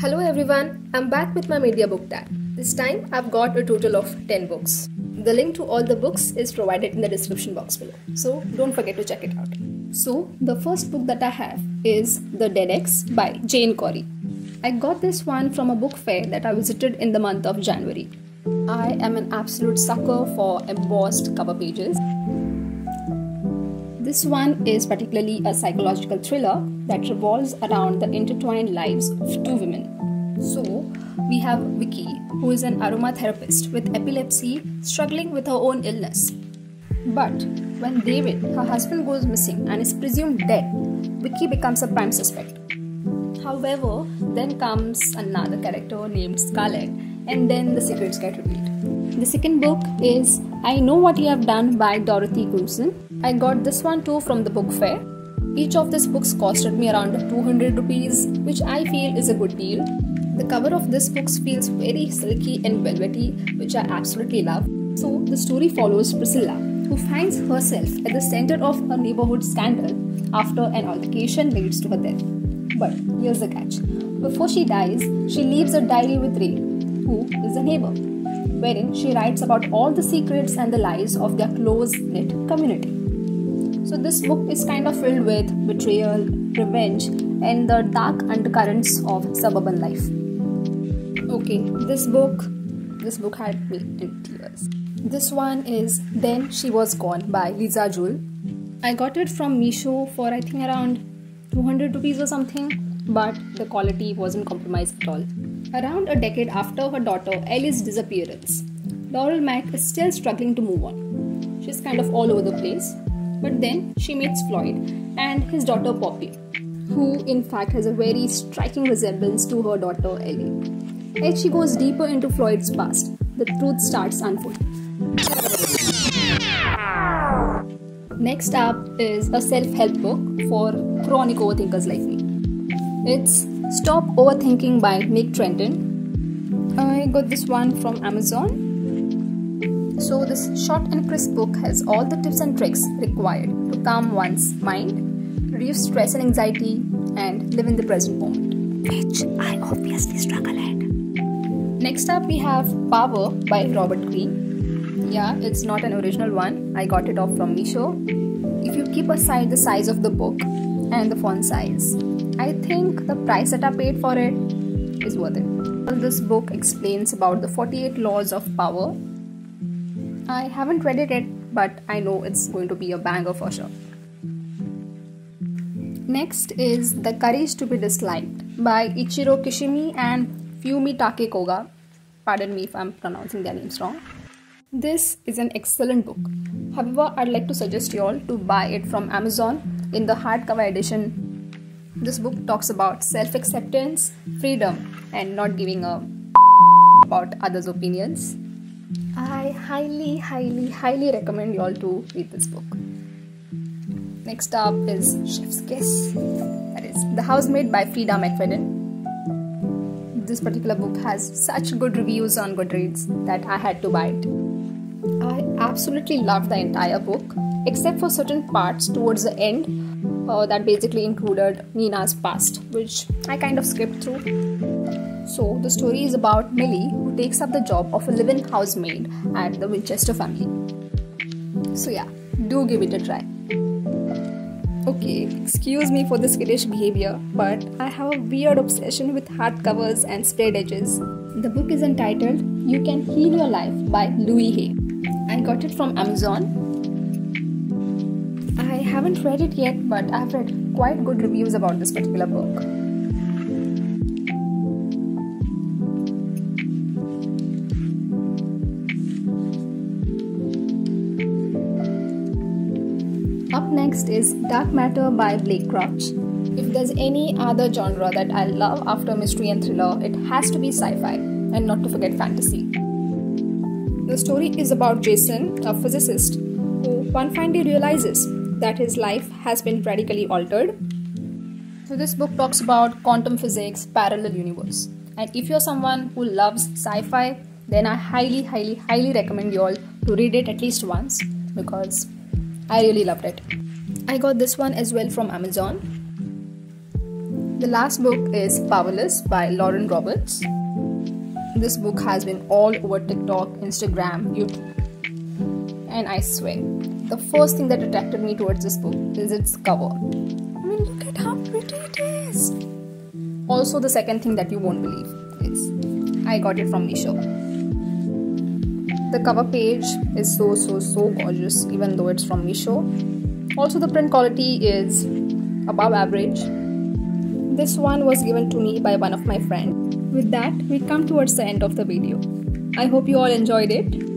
Hello everyone, I'm back with my media book tag. This time I've got a total of 10 books. The link to all the books is provided in the description box below, so don't forget to check it out. So the first book that I have is The Dead X by Jane Corey. I got this one from a book fair that I visited in the month of January. I am an absolute sucker for embossed cover pages. This one is particularly a psychological thriller that revolves around the intertwined lives of two women. So, we have Vicky, who is an aromatherapist with epilepsy struggling with her own illness. But when David, her husband, goes missing and is presumed dead, Vicky becomes a prime suspect. However, then comes another character named Scarlett, and then the secrets get revealed. The second book is I Know What You Have Done by Dorothy Coulson. I got this one too from the book fair. Each of these books costed me around 200 rupees, which I feel is a good deal. The cover of this book feels very silky and velvety, which I absolutely love. So the story follows Priscilla, who finds herself at the center of a neighborhood scandal after an altercation leads to her death. But here's the catch. Before she dies, she leaves a diary with Ray, who is a neighbor, wherein she writes about all the secrets and the lies of their close-knit community. So this book is kind of filled with betrayal, revenge, and the dark undercurrents of suburban life. Okay, this book had me in tears. This one is Then She Was Gone by Lisa Jewell. I got it from Meesho for I think around 200 rupees or something, but the quality wasn't compromised at all. Around a decade after her daughter Ellie's disappearance, Laurel Mack is still struggling to move on. She's kind of all over the place. But then she meets Floyd and his daughter Poppy, who in fact has a very striking resemblance to her daughter Ellie. As she goes deeper into Floyd's past, the truth starts unfolding. Next up is a self-help book for chronic overthinkers like me. It's Stop Overthinking by Nick Trenton. I got this one from Amazon. So this short and crisp book has all the tips and tricks required to calm one's mind, reduce stress and anxiety, and live in the present moment, which I obviously struggle at. Next up we have Power by Robert Greene. Yeah, it's not an original one. I got it off from Meesho. If you keep aside the size of the book and the font size, I think the price that I paid for it is worth it. This book explains about the 48 laws of power. I haven't read it yet, but I know it's going to be a banger for sure. Next is The Courage to be Disliked by Ichiro Kishimi and Fumitake Koga. Pardon me if I'm pronouncing their names wrong. This is an excellent book. However, I'd like to suggest you all to buy it from Amazon in the hardcover edition. This book talks about self-acceptance, freedom, and not giving a about others' opinions. I highly recommend you all to read this book. Next up is Chef's Kiss. That is The Housemaid by Frida McFadden. This particular book has such good reviews on Goodreads that I had to buy it. I absolutely loved the entire book, except for certain parts towards the end that basically included Nina's past, which I kind of skipped through. So the story is about Millie, who takes up the job of a live-in housemaid at the Winchester family. So yeah, do give it a try. Okay, excuse me for this kiddish behavior, but I have a weird obsession with hardcovers and sprayed edges. The book is entitled You Can Heal Your Life by Louis Hay. I got it from Amazon. I haven't read it yet, but I've read quite good reviews about this particular book. Up next is Dark Matter by Blake Crouch. If there's any other genre that I love after mystery and thriller, it has to be sci-fi, and not to forget fantasy. The story is about Jason, a physicist, who one fine day realizes that his life has been radically altered. So this book talks about quantum physics, parallel universe. And if you're someone who loves sci-fi, then I highly recommend you all to read it at least once, because I really loved it. I got this one as well from Amazon. The last book is Powerless by Lauren Roberts. This book has been all over TikTok, Instagram, YouTube. And I swear, the first thing that attracted me towards this book is its cover. I mean, look at how pretty it is. Also, the second thing that you won't believe is I got it from Meesho. The cover page is so gorgeous, even though it's from Meesho. Also, the print quality is above average. This one was given to me by one of my friends. With that, we come towards the end of the video. I hope you all enjoyed it.